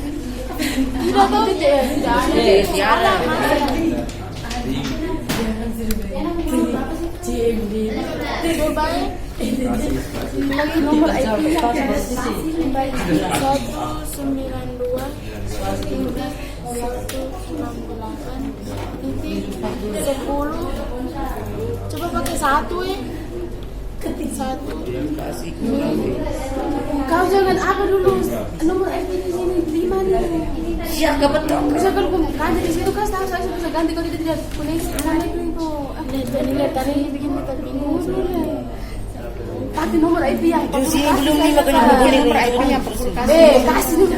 Tidak tahu TLL. Tiara. Coba lagi nomor IP 192 168.10. Coba pakai 1 ya. 1. Kau jangan apa dulu nomor IP di sini 5 nih. Siapa betul? Bisa kalau ganti di situ kan tahu saya bisa ganti kalau tidak kuning mana itu. Lihat tadi bikin kita bingung. Pakai nomor IP yang Terus ini belum nih makanya belum boleh nomor IP yang kasih dulu.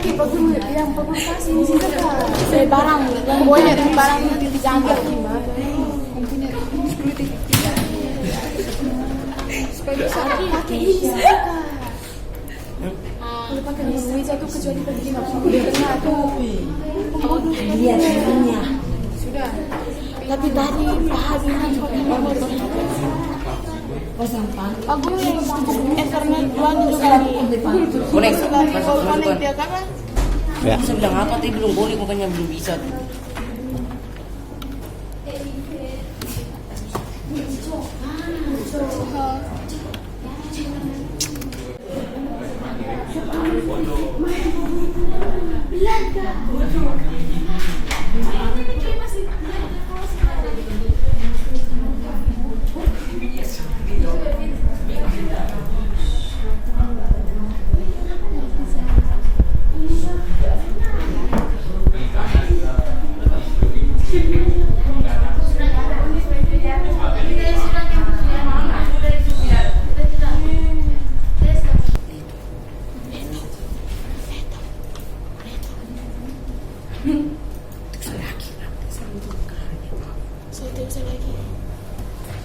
Ini pakai yang publikasi ini sih saya barang yang boleh barang itu dijaga gimana? Pakai ini kalau pakai nomor meja tuh kecuali pergi nggak boleh kena tuh. Lihat namanya. Sudah. Tapi tadi Pak bilang pakai nomor. Aku yang internet doang juga nih. Connect. Kalau connect dia kan? Ya. Saya bilang apa tadi belum boleh makanya belum bisa.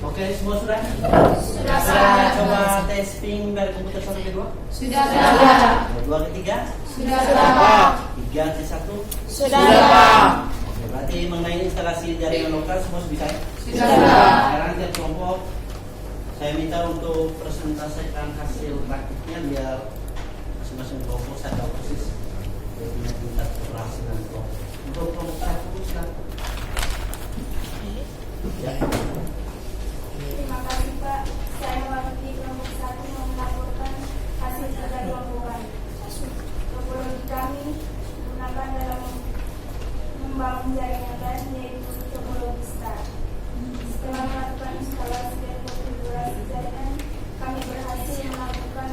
Oke, semua sudah? Sudah. Coba testing dari komputer 1 ke 2. Sudah. 2 ke 3. Sudah. 3 ke 1. Sudah. Oke, berarti mengenai instalasi jaringan lokal semua bisa ya? Sudah. Sekarang tiap kelompok saya minta untuk presentasikan hasil praktiknya biar masing-masing kelompok saya tahu persis tingkat keberhasilan kelompok. Untuk kelompok 1 sudah. Ya. Terima kasih Pak. Saya mewakili kelompok 1 melaporkan hasil kerja kelompokan. Topologi kami digunakan dalam membangun jaringan LAN yaitu topologi STAR. Setelah melakukan instalasi dan konfigurasi jaringan, kami berhasil melakukan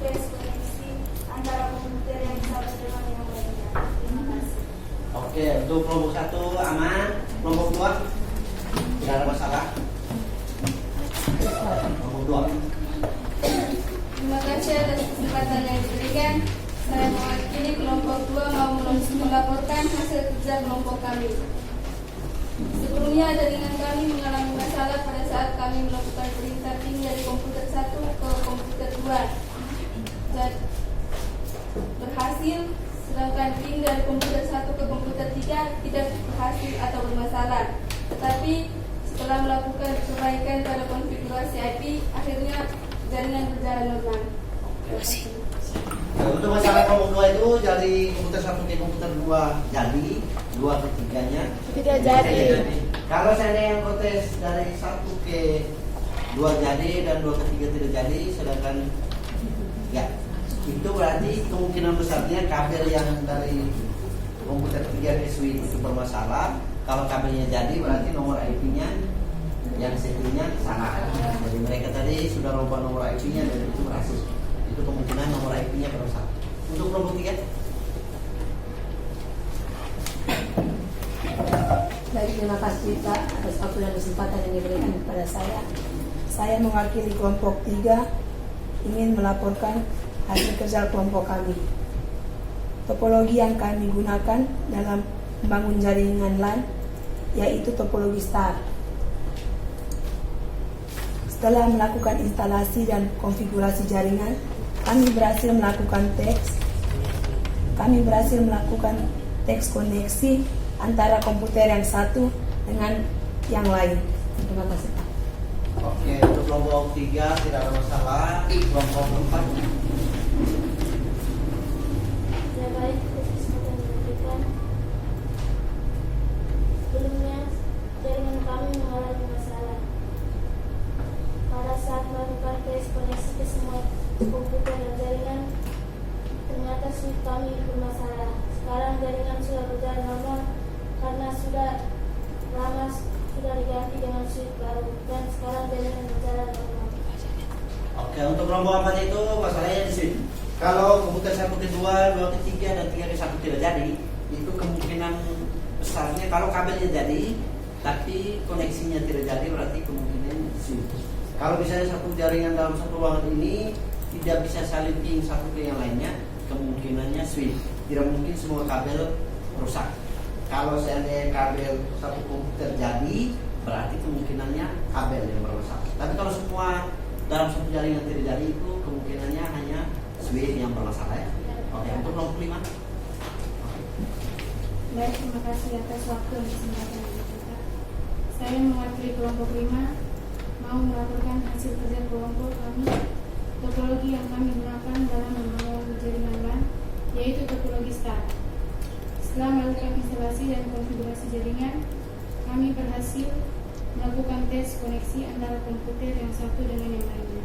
tes koneksi antara komputer yang sama dengan yang lainnya. Terima kasih. Oke, untuk kelompok 1 aman, kelompok 2 tidak ada masalah. Kelompok 2. Terima kasih atas kesempatan yang diberikan. Saya mewakili kelompok 2 mau melaporkan hasil kerja kelompok kami. Sebelumnya jaringan kami mengalami masalah pada saat kami melakukan perintah ping dari komputer 1 ke komputer 2. Berhasil, sedangkan ping dari komputer 1 ke komputer 3 tidak berhasil atau bermasalah. Tetapi setelah melakukan perbaikan pada konfigurasi IP, akhirnya jaringan berjalan normal. Untuk masalah kelompok 2 itu dari komputer 1 ke komputer 2 jadi, 2 ke 3-nya Tidak jadi. Kalau seandainya yang protes dari 1 ke 2 jadi dan 2 ke 3 tidak jadi, sedangkan ya itu berarti kemungkinan besarnya kabel yang dari komputer 3 ke switch itu bermasalah. Kalau kabelnya jadi berarti nomor IP-nya yang satunya salah. Jadi mereka tadi sudah rubah nomor IP-nya dan itu berhasil. Itu kemungkinan nomor IP-nya bermasalah. Untuk kelompok 3. Baik, terima kasih Pak atas waktu dan kesempatan yang diberikan kepada saya. Saya mewakili kelompok 3 ingin melaporkan hasil kerja kelompok kami. Topologi yang kami gunakan dalam membangun jaringan LAN yaitu topologi star. Setelah melakukan instalasi dan konfigurasi jaringan, kami berhasil melakukan teks koneksi antara komputer yang satu dengan yang lain. Terima kasih Pak. Oke, untuk kelompok 3 tidak ada masalah. Kelompok 4. Ya baik, kesempatan yang diberikan. Sebelumnya, jaringan kami mengalami masalah. Pada saat melakukan tes koneksi ke semua komputer dan jaringan, ternyata switch kami bermasalah. Sekarang jaringan sudah berjalan normal karena sudah diganti dengan switch baru dan sekarang jaringan berjalan normal. Oke, untuk kelompok 4 itu masalahnya di sini. Kalau komputer 1 ke 2, 2 ke 3 dan 3 ke 1 tidak jadi, itu kemungkinan besarnya kalau kabelnya jadi tapi koneksinya tidak jadi berarti kemungkinan di sini. Kalau misalnya satu jaringan dalam satu ruangan ini tidak bisa saling ping satu ke yang lainnya, kemungkinannya switch. Tidak mungkin semua kabel rusak. Kalau seandainya kabel satu komputer jadi, berarti kemungkinannya kabel yang bermasalah. Tapi kalau semua dalam satu jaringan tidak jadi, itu kemungkinannya hanya switch yang bermasalah ya. Oke, untuk kelompok 5. Baik, terima kasih atas waktu dan kesempatan yang diberikan. Saya mewakili kelompok 5 mau melaporkan hasil kerja kelompok kami. Topologi yang kami gunakan dalam membangun jaringan LAN yaitu topologi star. Setelah melakukan instalasi dan konfigurasi jaringan, kami berhasil melakukan tes koneksi antara komputer yang satu dengan yang lainnya.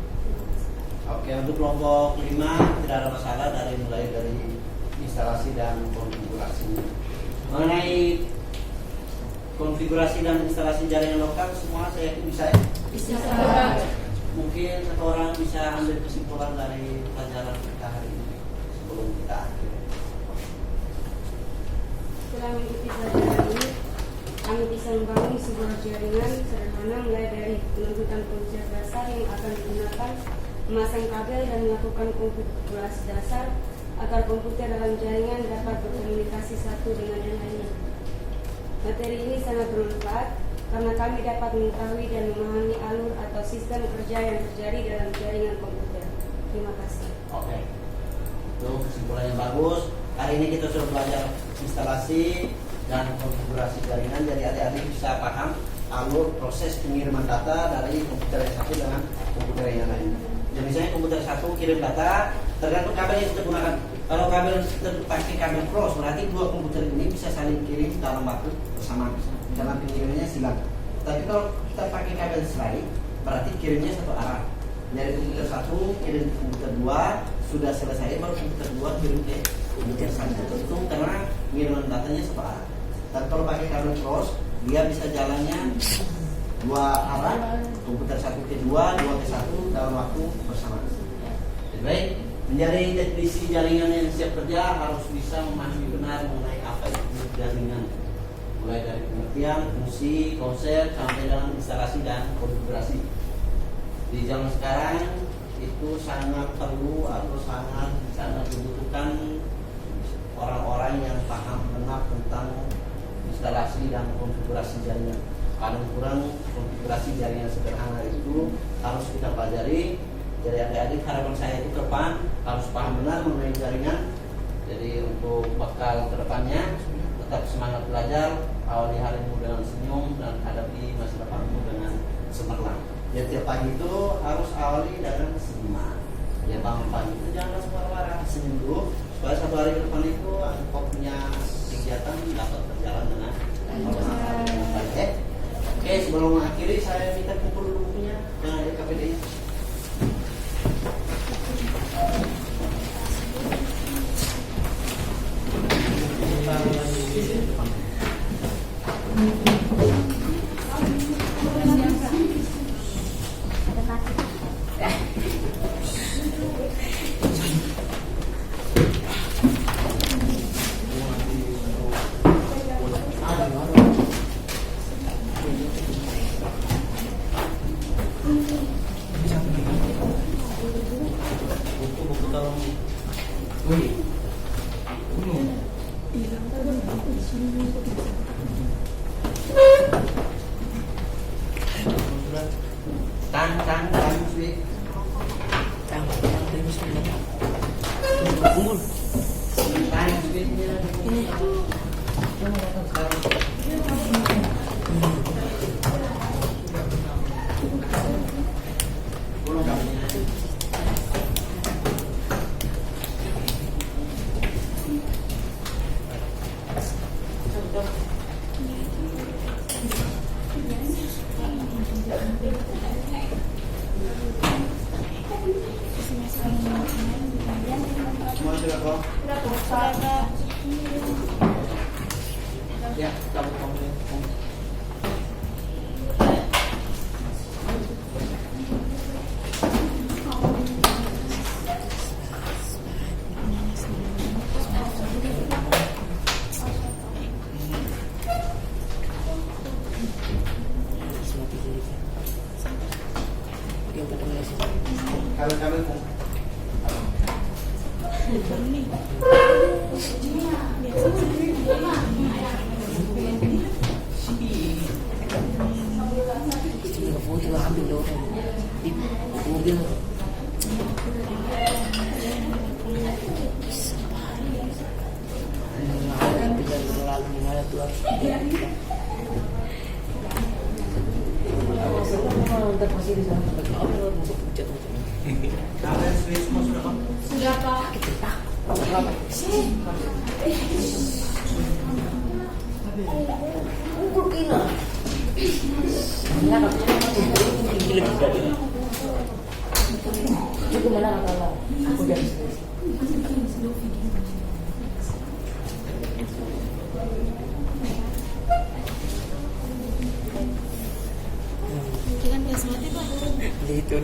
Oke, untuk kelompok 5 tidak ada masalah mulai dari instalasi dan konfigurasi. Mengenai konfigurasi dan instalasi jaringan lokal semua saya yakin bisa ya? Bisa. Mungkin satu orang bisa ambil kesimpulan dari pelajaran kita hari ini sebelum kita akhir. Setelah mengikuti pelajaran ini, kami bisa membangun sebuah jaringan sederhana mulai dari penuntutan komputer dasar yang akan digunakan, memasang kabel dan melakukan konfigurasi dasar agar komputer dalam jaringan dapat berkomunikasi satu dengan yang lainnya. Materi ini sangat bermanfaat karena kami dapat mengetahui dan memahami alur atau sistem kerja yang terjadi dalam jaringan komputer. Terima kasih. Oke, itu kesimpulan yang bagus. Hari ini kita sudah belajar instalasi dan konfigurasi jaringan, jadi adik-adik bisa paham alur proses pengiriman data dari komputer yang satu dengan komputer yang lain. Jadi misalnya komputer satu kirim data, tergantung kabel yang kita gunakan. Kalau kabel kita pakai kabel cross, berarti dua komputer ini bisa saling kirim dalam waktu bersama. Dalam pengirimannya silang. Tapi kalau kita pakai kabel slide, berarti kirimnya satu arah. Dari komputer satu kirim ke komputer 2, sudah selesai baru komputer 2 kirim ke komputer 1. Itu karena pengiriman datanya satu arah. Dan kalau pakai kabel cross, dia bisa jalannya dua arah, komputer 1 ke 2, 2 ke 1 dalam waktu bersamaan. Jadi baik, menjadi teknisi jaringan yang siap kerja harus bisa memahami benar mengenai apa itu jaringan, mulai dari pengertian, fungsi, konsep, sampai dalam instalasi dan konfigurasi. Di zaman sekarang itu sangat perlu atau sangat dibutuhkan orang-orang yang paham benar tentang instalasi dan konfigurasi jaringan. Paling kurang konfigurasi jaringan sederhana itu harus kita pelajari. Jadi adik-adik, harapan saya itu ke depan harus paham benar mengenai jaringan. Jadi untuk bekal kedepannya tetap semangat belajar, awali harimu dengan senyum dan hadapi masa depanmu dengan cemerlang. Ya tiap pagi itu harus awali dengan senyuman. Ya bangun pagi itu jangan langsung marah-marah, senyum dulu supaya satu hari ke depan itu engkau punya kegiatan dapat berjalan dengan baik. Oke, sebelum mengakhiri saya minta kumpul dulu bukunya dengan KPD-nya. Ya, kamu Sudah Pak. Cukup mana kalau aku dari sini. Jangan biasa mati Pak. Itu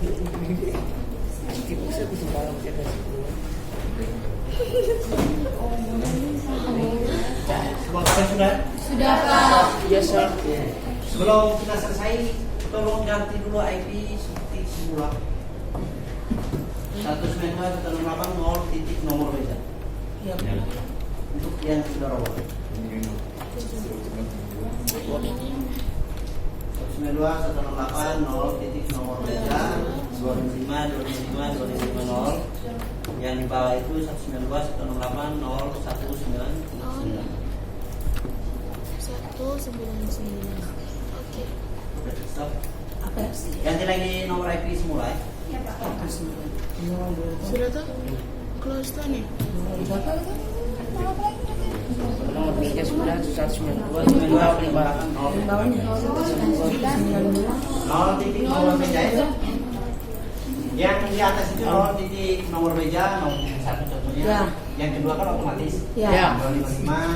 bisa bisa malam kita sebelum. Semua sudah? Sudah Pak. Biasa. Sebelum kita selesai, tolong ganti dulu IP seperti semula. 192.168 titik nomor meja. Iya. Untuk yang sudah robot. 192.168 titik nomor meja 255.255.250. Yang di bawah itu 192.168.019. 199. Oke. Stop. Apa sih? Ganti lagi nomor IP semula ya. Sudah tuh? Close tuh nih. Nomor meja sudah 192. Nol titik nomor meja itu. Yang di atas itu nol titik nomor meja, nomor satu contohnya. Ya. Yang kedua kan otomatis. Ya. 255,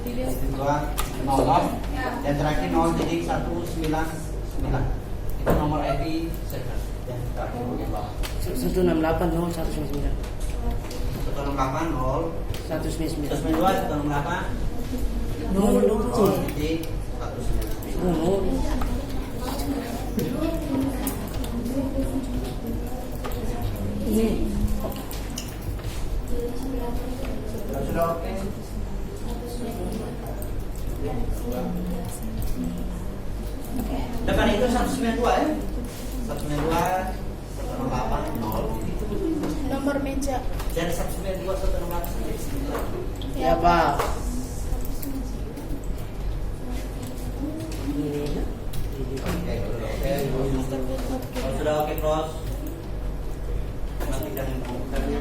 yang kedua 00, dan terakhir 0.199. Itu nomor IP server yang terakhir bagian bawah. 168 0 199. 168 0 199. 192 168 Titik 199. Ini Sudah oke. Depan itu 192 ya. 192 168 0. Nomor meja. Dari 192 168 sampai 9. Ya Pak. Ini. Kalau sudah oke cross, matikan komputernya.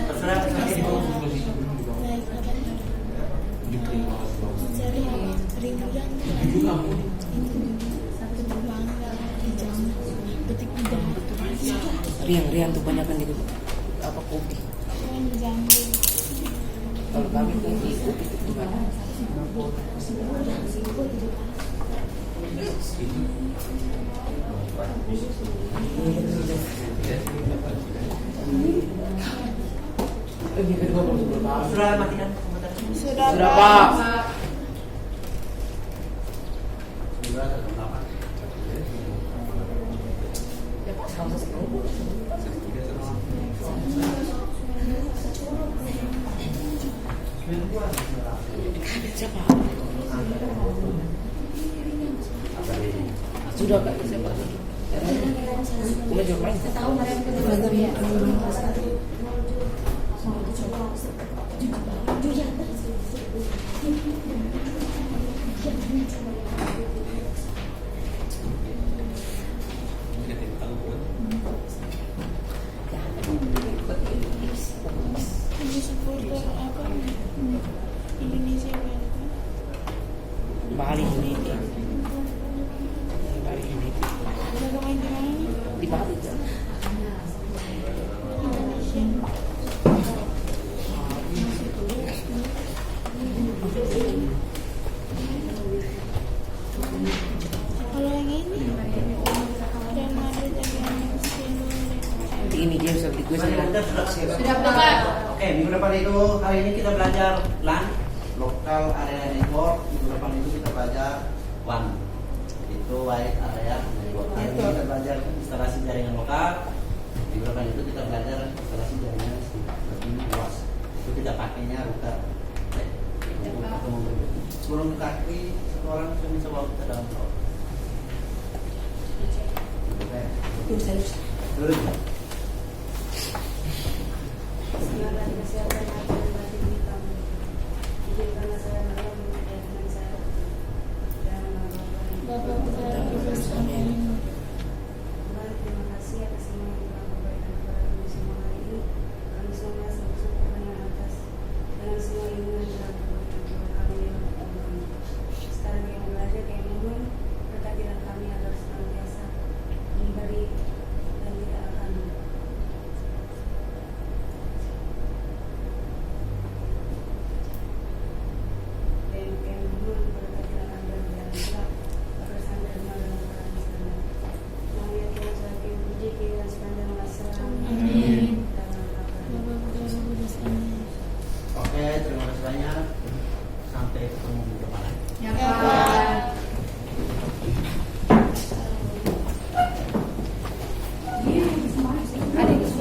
Terserah Riang tuh banyak kan gitu. Apa kopi? Kalau kami kopi itu gimana? Sudah matikan komputer. Sudah, Sudah Pak. Siapa? Sudah Kak, siapa? Udah jauh main. Ini supporter apa? Indonesia berapa? Bali ini. Bali ini. Udah main di mana nih? Di Bali ya. Indonesia. Kalau yang ini, Real Madrid yang Ini dia bisa beli gue sama. Oke, minggu depan itu hari ini kita belajar LAN, local area network. Minggu depan itu kita belajar WAN, itu wide area network. Hari ini kita belajar instalasi jaringan lokal. Minggu depan itu kita belajar instalasi jaringan lebih luas. Itu kita pakainya router. Sebelum kita akui, satu orang sudah bisa bawa kita dalam cloud. Oke. itu saya Dulu.